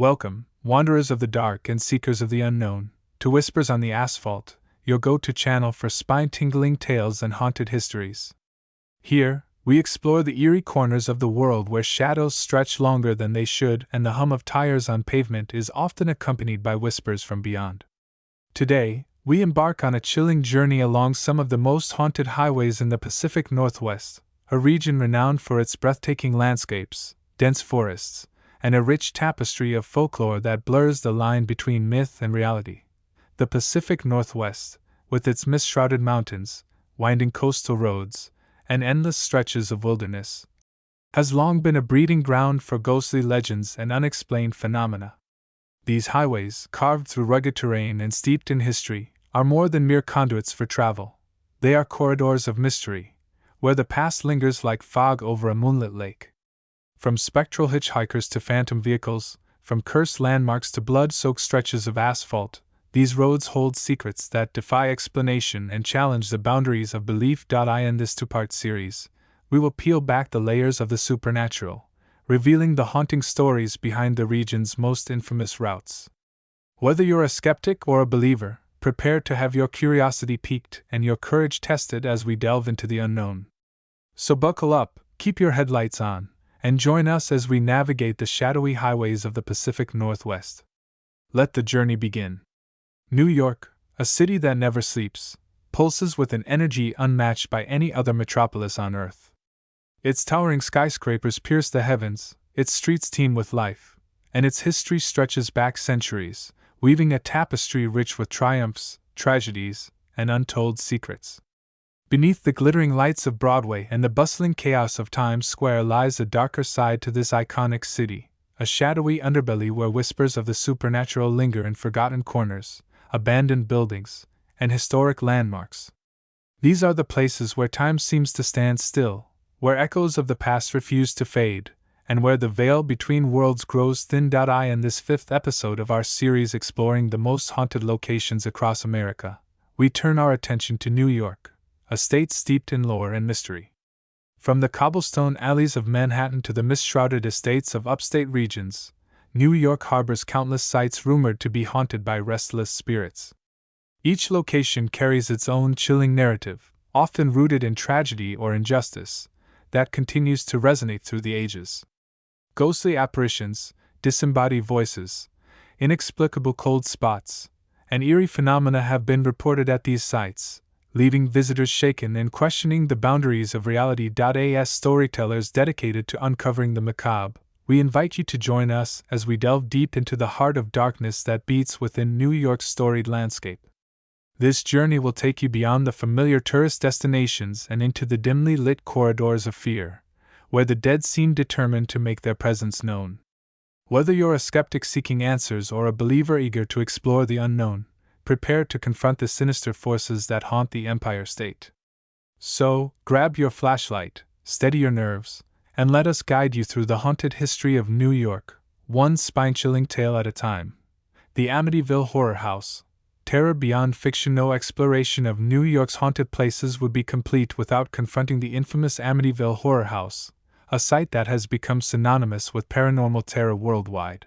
Welcome, wanderers of the dark and seekers of the unknown, to Whispers on the Asphalt, your go-to channel for spine-tingling tales and haunted histories. Here, we explore the eerie corners of the world where shadows stretch longer than they should and the hum of tires on pavement is often accompanied by whispers from beyond. Today, we embark on a chilling journey along some of the most haunted highways in the Pacific Northwest, a region renowned for its breathtaking landscapes, dense forests, and a rich tapestry of folklore that blurs the line between myth and reality. The Pacific Northwest, with its mist-shrouded mountains, winding coastal roads, and endless stretches of wilderness, has long been a breeding ground for ghostly legends and unexplained phenomena. These highways, carved through rugged terrain and steeped in history, are more than mere conduits for travel. They are corridors of mystery, where the past lingers like fog over a moonlit lake. From spectral hitchhikers to phantom vehicles, from cursed landmarks to blood-soaked stretches of asphalt, these roads hold secrets that defy explanation and challenge the boundaries of belief. In this two-part series, we will peel back the layers of the supernatural, revealing the haunting stories behind the region's most infamous routes. Whether you're a skeptic or a believer, prepare to have your curiosity piqued and your courage tested as we delve into the unknown. So buckle up, keep your headlights on, and join us as we navigate the shadowy highways of the Pacific Northwest. Let the journey begin. New York, a city that never sleeps, pulses with an energy unmatched by any other metropolis on Earth. Its towering skyscrapers pierce the heavens, its streets teem with life, and its history stretches back centuries, weaving a tapestry rich with triumphs, tragedies, and untold secrets. Beneath the glittering lights of Broadway and the bustling chaos of Times Square lies a darker side to this iconic city, a shadowy underbelly where whispers of the supernatural linger in forgotten corners, abandoned buildings, and historic landmarks. These are the places where time seems to stand still, where echoes of the past refuse to fade, and where the veil between worlds grows thin. In this fifth episode of our series exploring the most haunted locations across America, we turn our attention to New York, a state steeped in lore and mystery. From the cobblestone alleys of Manhattan to the mist-shrouded estates of upstate regions, New York harbors countless sites rumored to be haunted by restless spirits. Each location carries its own chilling narrative, often rooted in tragedy or injustice, that continues to resonate through the ages. Ghostly apparitions, disembodied voices, inexplicable cold spots, and eerie phenomena have been reported at these sites, leaving visitors shaken and questioning the boundaries of reality. As storytellers dedicated to uncovering the macabre, we invite you to join us as we delve deep into the heart of darkness that beats within New York's storied landscape. This journey will take you beyond the familiar tourist destinations and into the dimly lit corridors of fear, where the dead seem determined to make their presence known. Whether you're a skeptic seeking answers or a believer eager to explore the unknown, prepare to confront the sinister forces that haunt the Empire State. So, grab your flashlight, steady your nerves, and let us guide you through the haunted history of New York, one spine-chilling tale at a time. The Amityville Horror House. Terror beyond fiction. No exploration of New York's haunted places would be complete without confronting the infamous Amityville Horror House, a site that has become synonymous with paranormal terror worldwide.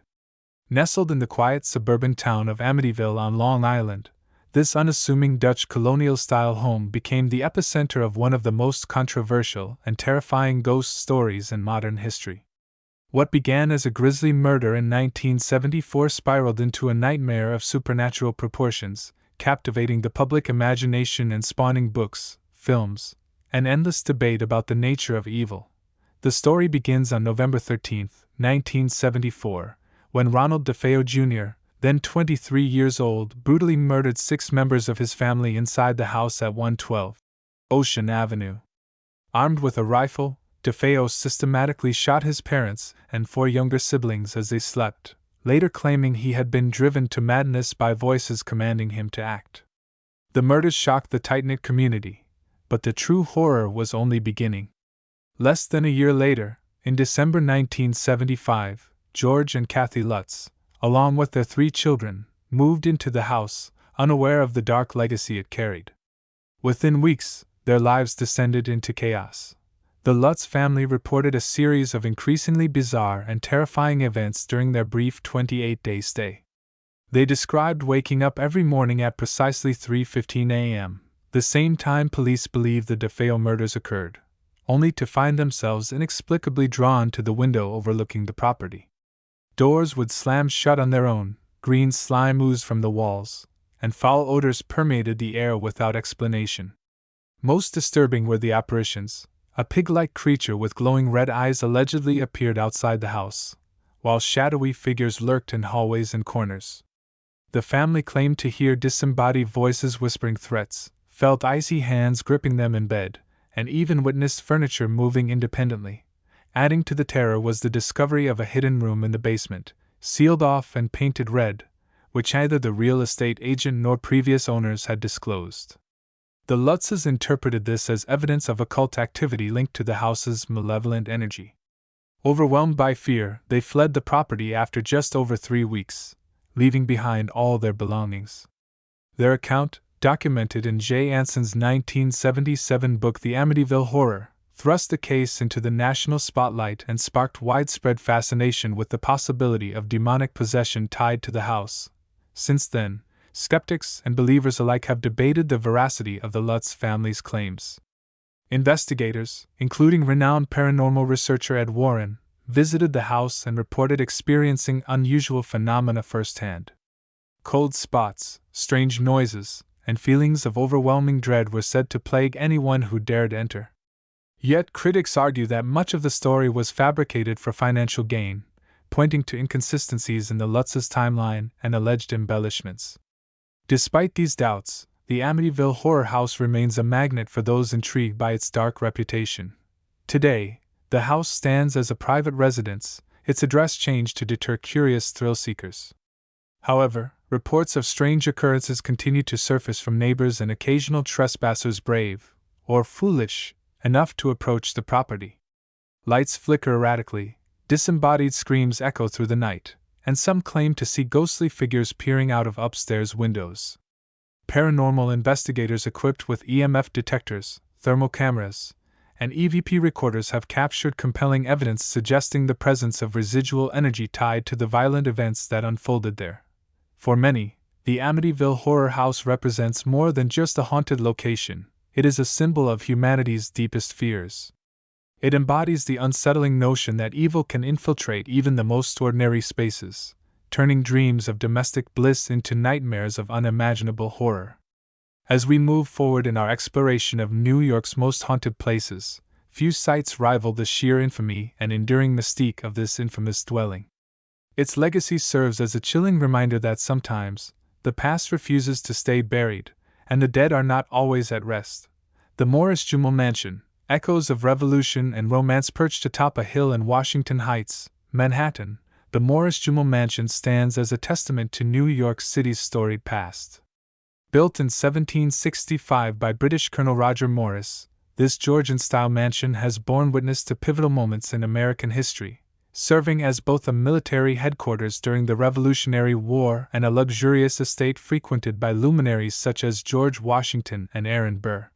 Nestled in the quiet suburban town of Amityville on Long Island, this unassuming Dutch colonial-style home became the epicenter of one of the most controversial and terrifying ghost stories in modern history. What began as a grisly murder in 1974 spiraled into a nightmare of supernatural proportions, captivating the public imagination and spawning books, films, and endless debate about the nature of evil. The story begins on November 13, 1974, when Ronald DeFeo Jr., then 23 years old, brutally murdered 6 members of his family inside the house at 112 Ocean Avenue. Armed with a rifle, DeFeo systematically shot his parents and 4 younger siblings as they slept, later claiming he had been driven to madness by voices commanding him to act. The murders shocked the tight-knit community, but the true horror was only beginning. Less than a year later, in December 1975, George and Kathy Lutz, along with their 3 children, moved into the house, unaware of the dark legacy it carried. Within weeks, their lives descended into chaos. The Lutz family reported a series of increasingly bizarre and terrifying events during their brief 28-day stay. They described waking up every morning at precisely 3:15 a.m., the same time police believe the DeFeo murders occurred, only to find themselves inexplicably drawn to the window overlooking the property. Doors would slam shut on their own, green slime oozed from the walls, and foul odors permeated the air without explanation. Most disturbing were the apparitions. A pig-like creature with glowing red eyes allegedly appeared outside the house, while shadowy figures lurked in hallways and corners. The family claimed to hear disembodied voices whispering threats, felt icy hands gripping them in bed, and even witnessed furniture moving independently. Adding to the terror was the discovery of a hidden room in the basement, sealed off and painted red, which neither the real estate agent nor previous owners had disclosed. The Lutzes interpreted this as evidence of occult activity linked to the house's malevolent energy. Overwhelmed by fear, they fled the property after just over 3 weeks, leaving behind all their belongings. Their account, documented in J. Anson's 1977 book The Amityville Horror, thrust the case into the national spotlight and sparked widespread fascination with the possibility of demonic possession tied to the house. Since then, skeptics and believers alike have debated the veracity of the Lutz family's claims. Investigators, including renowned paranormal researcher Ed Warren, visited the house and reported experiencing unusual phenomena firsthand. Cold spots, strange noises, and feelings of overwhelming dread were said to plague anyone who dared enter. Yet critics argue that much of the story was fabricated for financial gain, pointing to inconsistencies in the Lutz's timeline and alleged embellishments. Despite these doubts, the Amityville Horror House remains a magnet for those intrigued by its dark reputation. Today, the house stands as a private residence, its address changed to deter curious thrill seekers. However, reports of strange occurrences continue to surface from neighbors and occasional trespassers brave, or foolish, enough to approach the property. Lights flicker erratically, disembodied screams echo through the night, and some claim to see ghostly figures peering out of upstairs windows. Paranormal investigators equipped with EMF detectors, thermal cameras, and EVP recorders have captured compelling evidence suggesting the presence of residual energy tied to the violent events that unfolded there. For many, the Amityville Horror House represents more than just a haunted location, it is a symbol of humanity's deepest fears. It embodies the unsettling notion that evil can infiltrate even the most ordinary spaces, turning dreams of domestic bliss into nightmares of unimaginable horror. As we move forward in our exploration of New York's most haunted places, few sites rival the sheer infamy and enduring mystique of this infamous dwelling. Its legacy serves as a chilling reminder that sometimes, the past refuses to stay buried, and the dead are not always at rest. The Morris Jumel Mansion, echoes of revolution and romance perched atop a hill in Washington Heights, Manhattan, the Morris Jumel Mansion stands as a testament to New York City's storied past. Built in 1765 by British Colonel Roger Morris, this Georgian-style mansion has borne witness to pivotal moments in American history, serving as both a military headquarters during the Revolutionary War and a luxurious estate frequented by luminaries such as George Washington and Aaron Burr.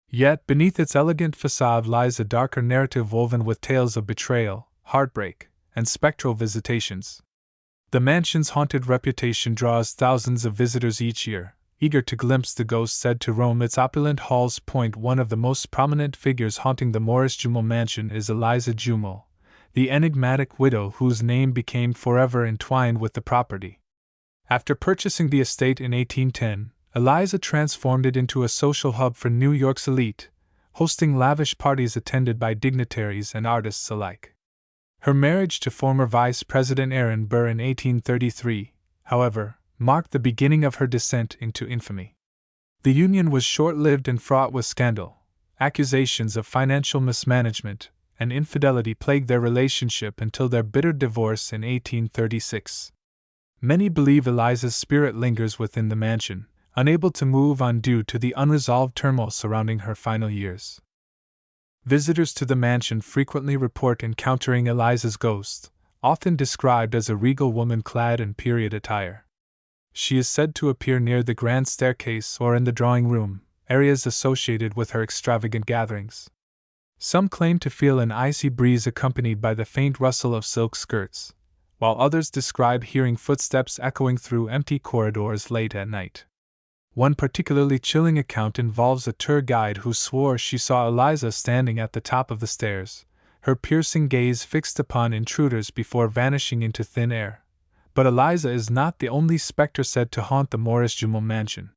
Yet beneath its elegant facade lies a darker narrative woven with tales of betrayal, heartbreak, and spectral visitations. The mansion's haunted reputation draws thousands of visitors each year, eager to glimpse the ghosts said to roam its opulent halls. One of the most prominent figures haunting the Morris Jumel Mansion is Eliza Jumel, the enigmatic widow whose name became forever entwined with the property. After purchasing the estate in 1810, Eliza transformed it into a social hub for New York's elite, hosting lavish parties attended by dignitaries and artists alike. Her marriage to former Vice President Aaron Burr in 1833, however, marked the beginning of her descent into infamy. The union was short-lived and fraught with scandal. Accusations of financial mismanagement and infidelity plagued their relationship until their bitter divorce in 1836. Many believe Eliza's spirit lingers within the mansion, unable to move on due to the unresolved turmoil surrounding her final years. Visitors to the mansion frequently report encountering Eliza's ghost, often described as a regal woman clad in period attire. She is said to appear near the grand staircase or in the drawing room, areas associated with her extravagant gatherings. Some claim to feel an icy breeze accompanied by the faint rustle of silk skirts, while others describe hearing footsteps echoing through empty corridors late at night. One particularly chilling account involves a tour guide who swore she saw Eliza standing at the top of the stairs, her piercing gaze fixed upon intruders before vanishing into thin air. But Eliza is not the only specter said to haunt the Morris Jumel mansion.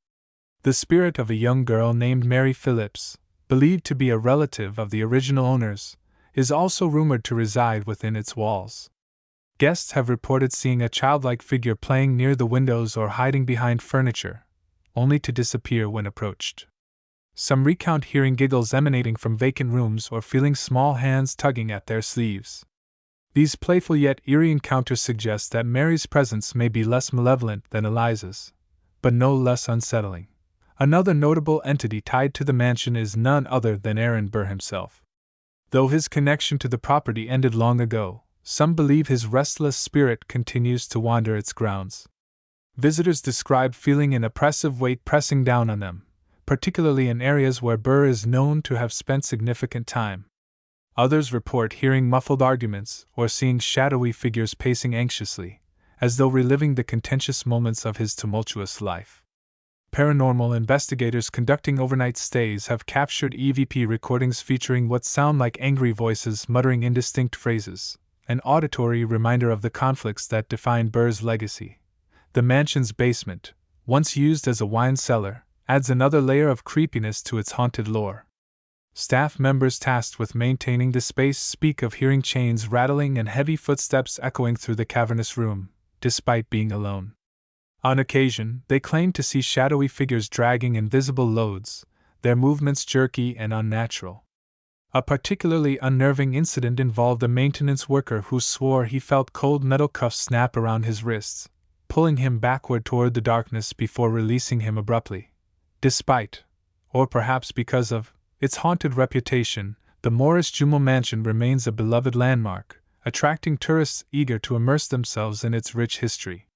The spirit of a young girl named Mary Phillips, believed to be a relative of the original owners, is also rumored to reside within its walls. Guests have reported seeing a childlike figure playing near the windows or hiding behind furniture, only to disappear when approached. Some recount hearing giggles emanating from vacant rooms or feeling small hands tugging at their sleeves. These playful yet eerie encounters suggest that Mary's presence may be less malevolent than Eliza's, but no less unsettling. Another notable entity tied to the mansion is none other than Aaron Burr himself. Though his connection to the property ended long ago, some believe his restless spirit continues to wander its grounds. Visitors describe feeling an oppressive weight pressing down on them, particularly in areas where Burr is known to have spent significant time. Others report hearing muffled arguments or seeing shadowy figures pacing anxiously, as though reliving the contentious moments of his tumultuous life. Paranormal investigators conducting overnight stays have captured EVP recordings featuring what sound like angry voices muttering indistinct phrases, an auditory reminder of the conflicts that defined Burr's legacy. The mansion's basement, once used as a wine cellar, adds another layer of creepiness to its haunted lore. Staff members tasked with maintaining the space speak of hearing chains rattling and heavy footsteps echoing through the cavernous room, despite being alone. On occasion, they claim to see shadowy figures dragging invisible loads, their movements jerky and unnatural. A particularly unnerving incident involved a maintenance worker who swore he felt cold metal cuffs snap around his wrists, pulling him backward toward the darkness before releasing him abruptly. Despite, or perhaps because of, its haunted reputation, the Morris Jumel Mansion remains a beloved landmark, attracting tourists eager to immerse themselves in its rich history.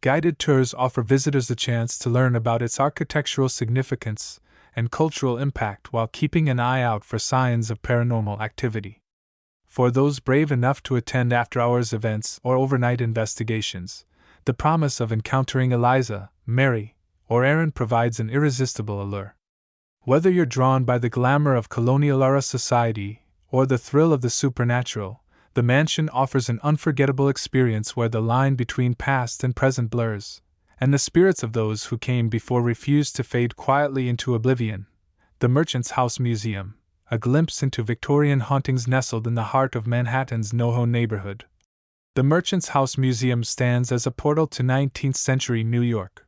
Guided tours offer visitors the chance to learn about its architectural significance and cultural impact while keeping an eye out for signs of paranormal activity. For those brave enough to attend after-hours events or overnight investigations, the promise of encountering Eliza, Mary, or Aaron provides an irresistible allure. Whether you're drawn by the glamour of colonial-era society or the thrill of the supernatural, the mansion offers an unforgettable experience where the line between past and present blurs, and the spirits of those who came before refuse to fade quietly into oblivion. The Merchant's House Museum, a glimpse into Victorian hauntings nestled in the heart of Manhattan's NoHo neighborhood. The Merchant's House Museum stands as a portal to 19th-century New York.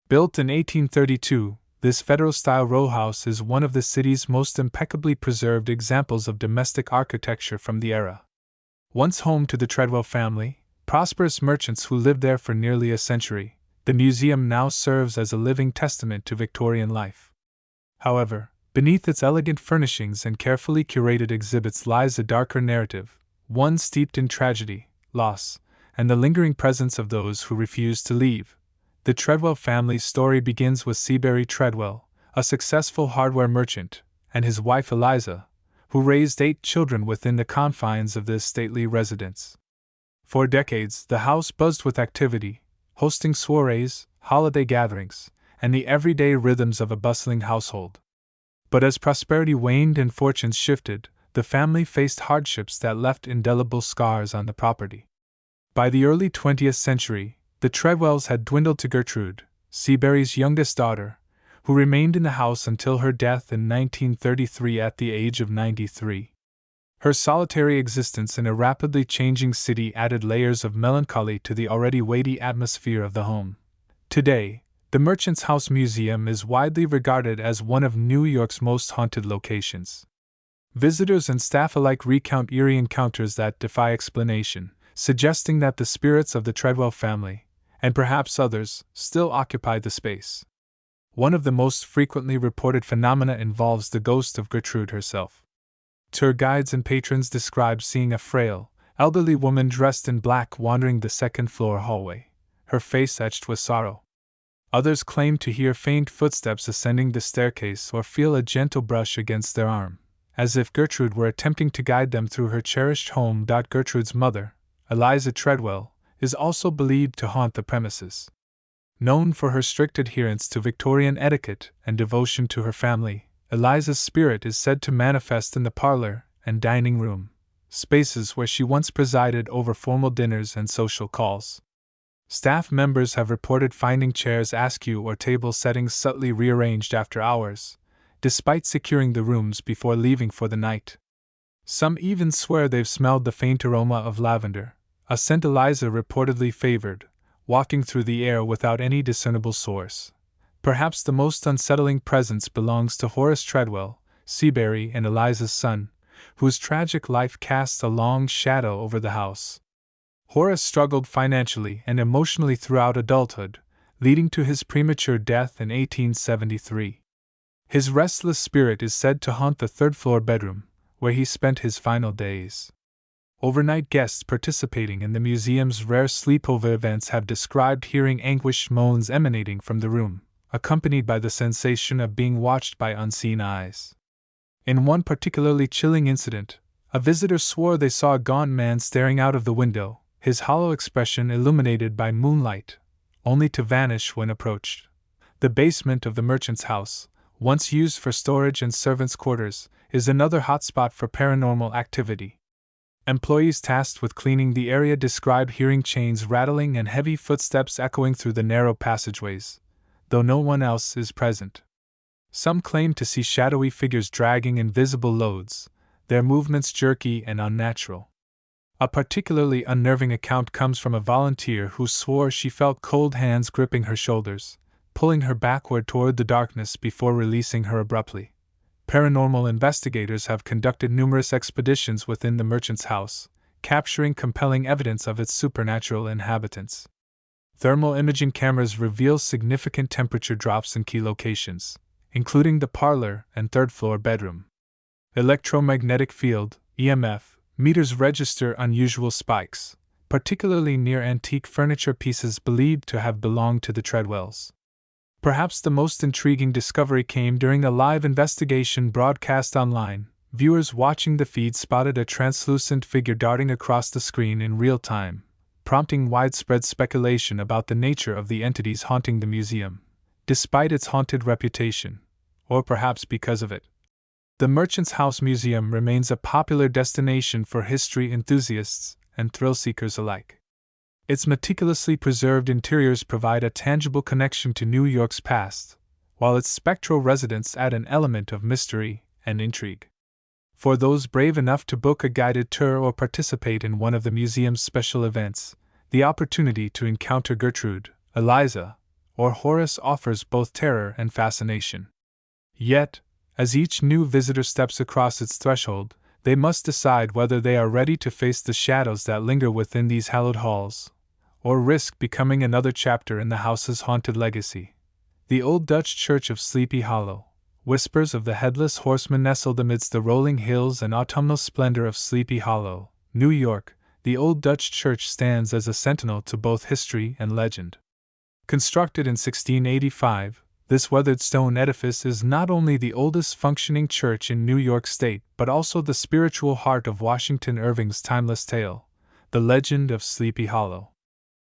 Built in 1832, this Federal-style row house is one of the city's most impeccably preserved examples of domestic architecture from the era. Once home to the Treadwell family, prosperous merchants who lived there for nearly a century, the museum now serves as a living testament to Victorian life. However, beneath its elegant furnishings and carefully curated exhibits lies a darker narrative, one steeped in tragedy, loss, and the lingering presence of those who refuse to leave. The Treadwell family's story begins with Seabury Treadwell, a successful hardware merchant, and his wife Eliza, who raised 8 children within the confines of this stately residence. For decades, the house buzzed with activity, hosting soirees, holiday gatherings, and the everyday rhythms of a bustling household. But as prosperity waned and fortunes shifted, the family faced hardships that left indelible scars on the property. By the early 20th century, the Treadwells had dwindled to Gertrude, Seabury's youngest daughter, who remained in the house until her death in 1933 at the age of 93. Her solitary existence in a rapidly changing city added layers of melancholy to the already weighty atmosphere of the home. Today, the Merchant's House Museum is widely regarded as one of New York's most haunted locations. Visitors and staff alike recount eerie encounters that defy explanation, suggesting that the spirits of the Treadwell family, and perhaps others, still occupy the space. One of the most frequently reported phenomena involves the ghost of Gertrude herself. Tour guides and patrons describe seeing a frail, elderly woman dressed in black wandering the second-floor hallway, her face etched with sorrow. Others claim to hear faint footsteps ascending the staircase or feel a gentle brush against their arm, as if Gertrude were attempting to guide them through her cherished home. Gertrude's mother, Eliza Treadwell, is also believed to haunt the premises. Known for her strict adherence to Victorian etiquette and devotion to her family, Eliza's spirit is said to manifest in the parlor and dining room, spaces where she once presided over formal dinners and social calls. Staff members have reported finding chairs askew or table settings subtly rearranged after hours, despite securing the rooms before leaving for the night. Some even swear they've smelled the faint aroma of lavender, a scent Eliza reportedly favored, walking through the air without any discernible source. Perhaps the most unsettling presence belongs to Horace Treadwell, Seabury and Eliza's son, whose tragic life casts a long shadow over the house. Horace struggled financially and emotionally throughout adulthood, leading to his premature death in 1873. His restless spirit is said to haunt the third-floor bedroom, where he spent his final days. Overnight guests participating in the museum's rare sleepover events have described hearing anguished moans emanating from the room, accompanied by the sensation of being watched by unseen eyes. In one particularly chilling incident, a visitor swore they saw a gaunt man staring out of the window, his hollow expression illuminated by moonlight, only to vanish when approached. The basement of the merchant's house, once used for storage and servants' quarters, is another hotspot for paranormal activity. Employees tasked with cleaning the area describe hearing chains rattling and heavy footsteps echoing through the narrow passageways, though no one else is present. Some claim to see shadowy figures dragging invisible loads, their movements jerky and unnatural. A particularly unnerving account comes from a volunteer who swore she felt cold hands gripping her shoulders, pulling her backward toward the darkness before releasing her abruptly. Paranormal investigators have conducted numerous expeditions within the merchant's house, capturing compelling evidence of its supernatural inhabitants. Thermal imaging cameras reveal significant temperature drops in key locations, including the parlor and third-floor bedroom. Electromagnetic field, EMF, meters register unusual spikes, particularly near antique furniture pieces believed to have belonged to the Treadwells. Perhaps the most intriguing discovery came during a live investigation broadcast online. Viewers watching the feed spotted a translucent figure darting across the screen in real time, prompting widespread speculation about the nature of the entities haunting the museum, despite its haunted reputation, or perhaps because of it. The Merchant's House Museum remains a popular destination for history enthusiasts and thrill-seekers alike. Its meticulously preserved interiors provide a tangible connection to New York's past, while its spectral residents add an element of mystery and intrigue. For those brave enough to book a guided tour or participate in one of the museum's special events, the opportunity to encounter Gertrude, Eliza, or Horace offers both terror and fascination. Yet, as each new visitor steps across its threshold, they must decide whether they are ready to face the shadows that linger within these hallowed halls, or risk becoming another chapter in the house's haunted legacy. The old Dutch church of Sleepy Hollow. Whispers of the Headless Horseman nestled amidst the rolling hills and autumnal splendor of Sleepy Hollow, New York. The old Dutch church stands as a sentinel to both history and legend. Constructed in 1685, this weathered stone edifice is not only the oldest functioning church in New York State but also the spiritual heart of Washington Irving's timeless tale, The Legend of Sleepy Hollow.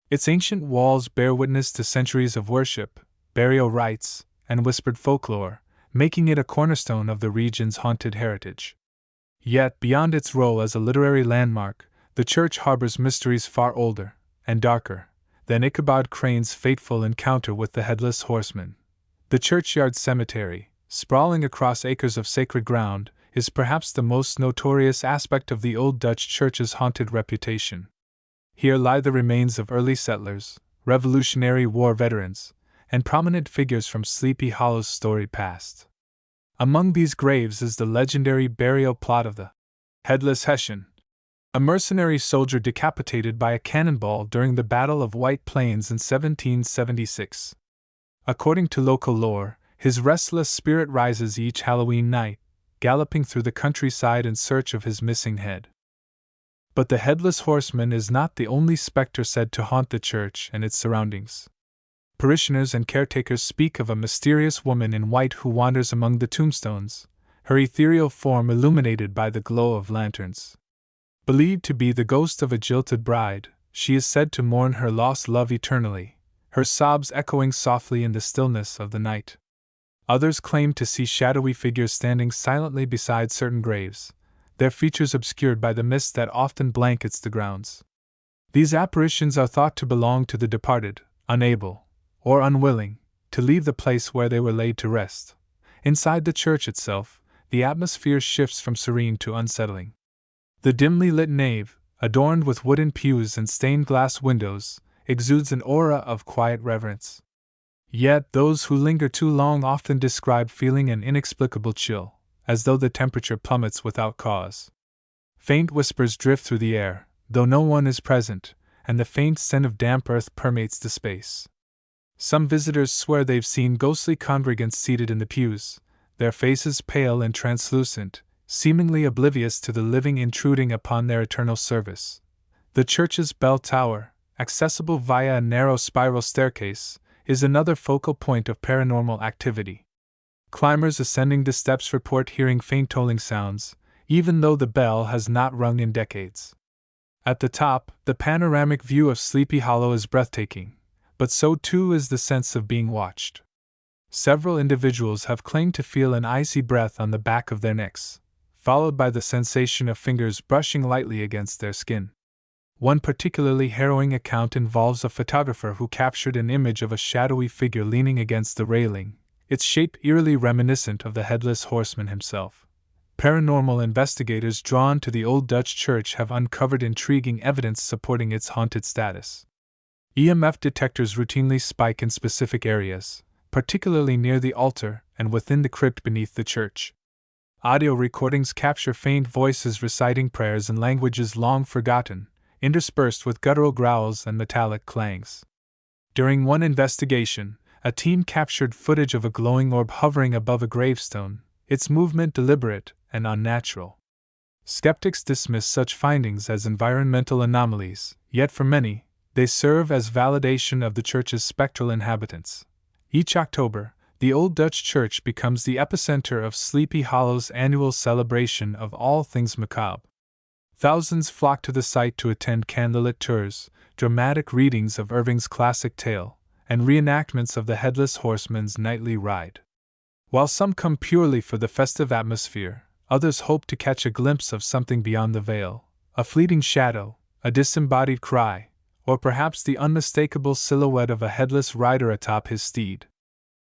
Its ancient walls bear witness to centuries of worship, burial rites, and whispered folklore, making it a cornerstone of the region's haunted heritage. Yet, beyond its role as a literary landmark, the church harbors mysteries far older and darker than Ichabod Crane's fateful encounter with the Headless Horseman. The churchyard cemetery, sprawling across acres of sacred ground, is perhaps the most notorious aspect of the old Dutch church's haunted reputation. Here lie the remains of early settlers, Revolutionary War veterans, and prominent figures from Sleepy Hollow's storied past. Among these graves is the legendary burial plot of the Headless Hessian, a mercenary soldier decapitated by a cannonball during the Battle of White Plains in 1776. According to local lore, his restless spirit rises each Halloween night, galloping through the countryside in search of his missing head. But the Headless Horseman is not the only specter said to haunt the church and its surroundings. Parishioners and caretakers speak of a mysterious woman in white who wanders among the tombstones, her ethereal form illuminated by the glow of lanterns. Believed to be the ghost of a jilted bride, she is said to mourn her lost love eternally, her sobs echoing softly in the stillness of the night. Others claim to see shadowy figures standing silently beside certain graves, their features obscured by the mist that often blankets the grounds. These apparitions are thought to belong to the departed, unable, or unwilling, to leave the place where they were laid to rest. Inside the church itself, the atmosphere shifts from serene to unsettling. The dimly lit nave, adorned with wooden pews and stained glass windows, exudes an aura of quiet reverence. Yet those who linger too long often describe feeling an inexplicable chill, as though the temperature plummets without cause. Faint whispers drift through the air, though no one is present, and the faint scent of damp earth permeates the space. Some visitors swear they've seen ghostly congregants seated in the pews, their faces pale and translucent, seemingly oblivious to the living intruding upon their eternal service. The church's bell tower, accessible via a narrow spiral staircase, is another focal point of paranormal activity. Climbers ascending the steps report hearing faint tolling sounds, even though the bell has not rung in decades. At the top, the panoramic view of Sleepy Hollow is breathtaking, but so too is the sense of being watched. Several individuals have claimed to feel an icy breath on the back of their necks, followed by the sensation of fingers brushing lightly against their skin. One particularly harrowing account involves a photographer who captured an image of a shadowy figure leaning against the railing, its shape eerily reminiscent of the headless horseman himself. Paranormal investigators drawn to the old Dutch church have uncovered intriguing evidence supporting its haunted status. EMF detectors routinely spike in specific areas, particularly near the altar and within the crypt beneath the church. Audio recordings capture faint voices reciting prayers in languages long forgotten, interspersed with guttural growls and metallic clangs. During one investigation, a team captured footage of a glowing orb hovering above a gravestone, its movement deliberate and unnatural. Skeptics dismiss such findings as environmental anomalies, yet for many, they serve as validation of the church's spectral inhabitants. Each October, the Old Dutch Church becomes the epicenter of Sleepy Hollow's annual celebration of all things macabre. Thousands flock to the site to attend candlelit tours, dramatic readings of Irving's classic tale, and reenactments of the Headless Horseman's nightly ride. While some come purely for the festive atmosphere, others hope to catch a glimpse of something beyond the veil, a fleeting shadow, a disembodied cry, or perhaps the unmistakable silhouette of a headless rider atop his steed.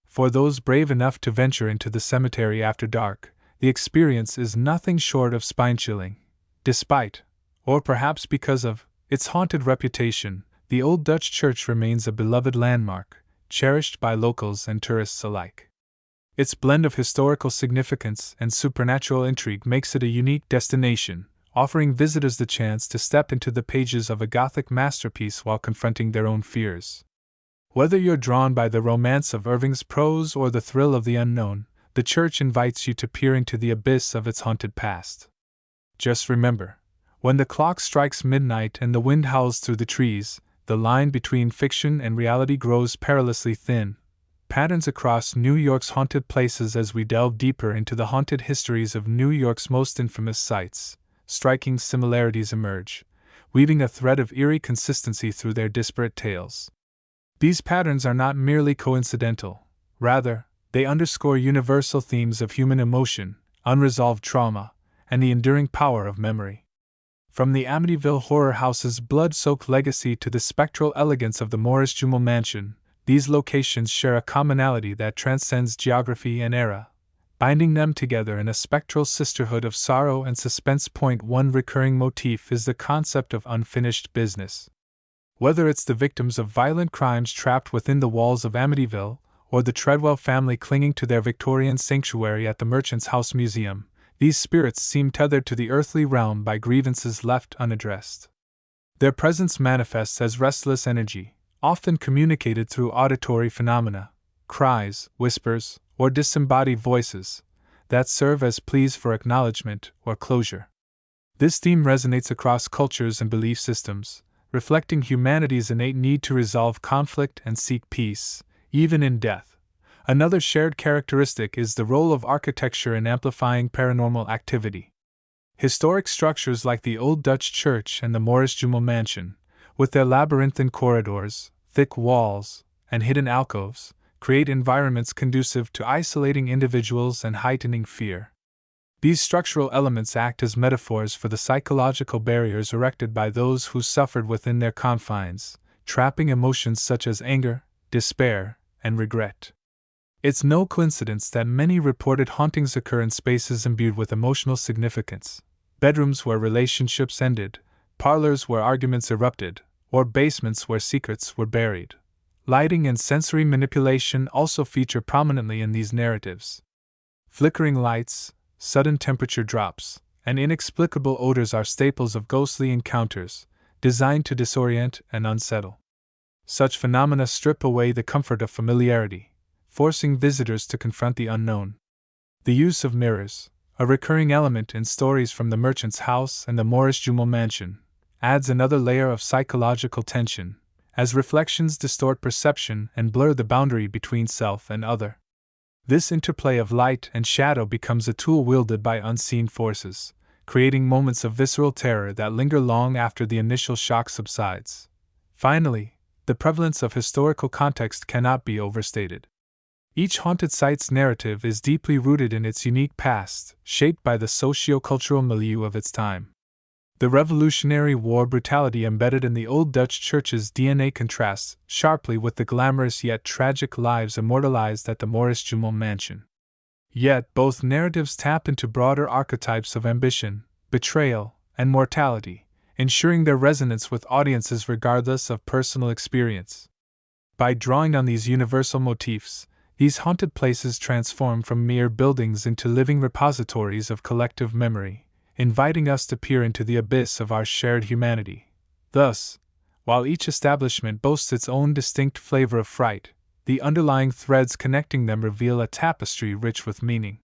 For those brave enough to venture into the cemetery after dark, the experience is nothing short of spine-chilling. Despite, or perhaps because of, its haunted reputation, the Old Dutch Church remains a beloved landmark, cherished by locals and tourists alike. Its blend of historical significance and supernatural intrigue makes it a unique destination, offering visitors the chance to step into the pages of a Gothic masterpiece while confronting their own fears. Whether you're drawn by the romance of Irving's prose or the thrill of the unknown, the church invites you to peer into the abyss of its haunted past. Just remember, when the clock strikes midnight and the wind howls through the trees, the line between fiction and reality grows perilously thin. Patterns across New York's haunted places as we delve deeper into the haunted histories of New York's most infamous sites, striking similarities emerge, weaving a thread of eerie consistency through their disparate tales. These patterns are not merely coincidental, rather, they underscore universal themes of human emotion, unresolved trauma, and the enduring power of memory. From the Amityville Horror House's blood-soaked legacy to the spectral elegance of the Morris Jumel Mansion, these locations share a commonality that transcends geography and era, binding them together in a spectral sisterhood of sorrow and suspense. One recurring motif is the concept of unfinished business. Whether it's the victims of violent crimes trapped within the walls of Amityville, or the Treadwell family clinging to their Victorian sanctuary at the Merchant's House Museum, these spirits seem tethered to the earthly realm by grievances left unaddressed. Their presence manifests as restless energy, often communicated through auditory phenomena, cries, whispers, or disembodied voices, that serve as pleas for acknowledgement or closure. This theme resonates across cultures and belief systems, reflecting humanity's innate need to resolve conflict and seek peace, even in death, Another shared characteristic is the role of architecture in amplifying paranormal activity. Historic structures like the Old Dutch Church and the Moorish Jumel Mansion, with their labyrinthine corridors, thick walls, and hidden alcoves, create environments conducive to isolating individuals and heightening fear. These structural elements act as metaphors for the psychological barriers erected by those who suffered within their confines, trapping emotions such as anger, despair, and regret. It's no coincidence that many reported hauntings occur in spaces imbued with emotional significance: bedrooms where relationships ended, parlors where arguments erupted, or basements where secrets were buried. Lighting and sensory manipulation also feature prominently in these narratives. Flickering lights, sudden temperature drops, and inexplicable odors are staples of ghostly encounters, designed to disorient and unsettle. Such phenomena strip away the comfort of familiarity, forcing visitors to confront the unknown. The use of mirrors, a recurring element in stories from the Merchant's House and the Moorish Jumel Mansion, adds another layer of psychological tension, as reflections distort perception and blur the boundary between self and other. This interplay of light and shadow becomes a tool wielded by unseen forces, creating moments of visceral terror that linger long after the initial shock subsides. Finally, the prevalence of historical context cannot be overstated. Each haunted site's narrative is deeply rooted in its unique past, shaped by the socio-cultural milieu of its time. The Revolutionary War brutality embedded in the Old Dutch Church's DNA contrasts sharply with the glamorous yet tragic lives immortalized at the Moorish Jumel Mansion. Yet both narratives tap into broader archetypes of ambition, betrayal, and mortality, ensuring their resonance with audiences regardless of personal experience. By drawing on these universal motifs, these haunted places transform from mere buildings into living repositories of collective memory, inviting us to peer into the abyss of our shared humanity. Thus, while each establishment boasts its own distinct flavor of fright, the underlying threads connecting them reveal a tapestry rich with meaning.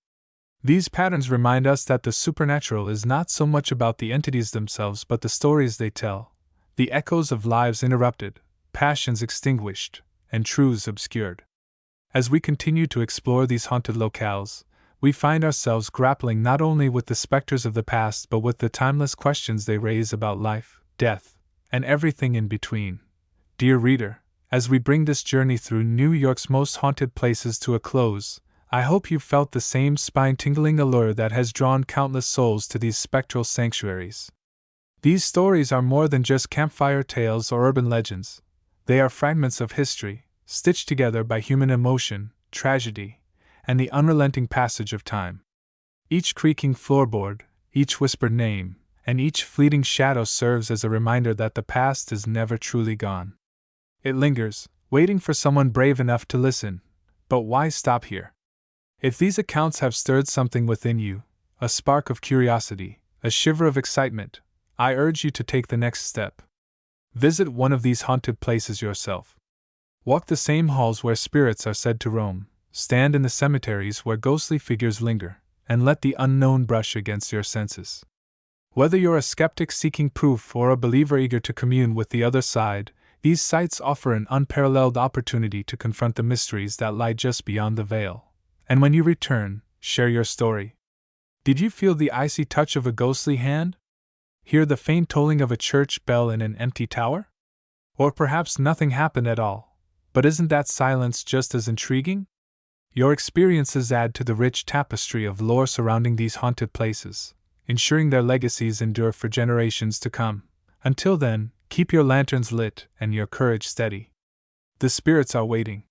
These patterns remind us that the supernatural is not so much about the entities themselves but the stories they tell, the echoes of lives interrupted, passions extinguished, and truths obscured. As we continue to explore these haunted locales, we find ourselves grappling not only with the specters of the past but with the timeless questions they raise about life, death, and everything in between. Dear reader, as we bring this journey through New York's most haunted places to a close, I hope you felt the same spine-tingling allure that has drawn countless souls to these spectral sanctuaries. These stories are more than just campfire tales or urban legends. They are fragments of history, stitched together by human emotion, tragedy, and the unrelenting passage of time. Each creaking floorboard, each whispered name, and each fleeting shadow serves as a reminder that the past is never truly gone. It lingers, waiting for someone brave enough to listen. But why stop here? If these accounts have stirred something within you, a spark of curiosity, a shiver of excitement, I urge you to take the next step. Visit one of these haunted places yourself. Walk the same halls where spirits are said to roam. Stand in the cemeteries where ghostly figures linger, and let the unknown brush against your senses. Whether you're a skeptic seeking proof or a believer eager to commune with the other side, these sites offer an unparalleled opportunity to confront the mysteries that lie just beyond the veil. And when you return, share your story. Did you feel the icy touch of a ghostly hand? Hear the faint tolling of a church bell in an empty tower? Or perhaps nothing happened at all, but isn't that silence just as intriguing? Your experiences add to the rich tapestry of lore surrounding these haunted places, ensuring their legacies endure for generations to come. Until then, keep your lanterns lit and your courage steady. The spirits are waiting.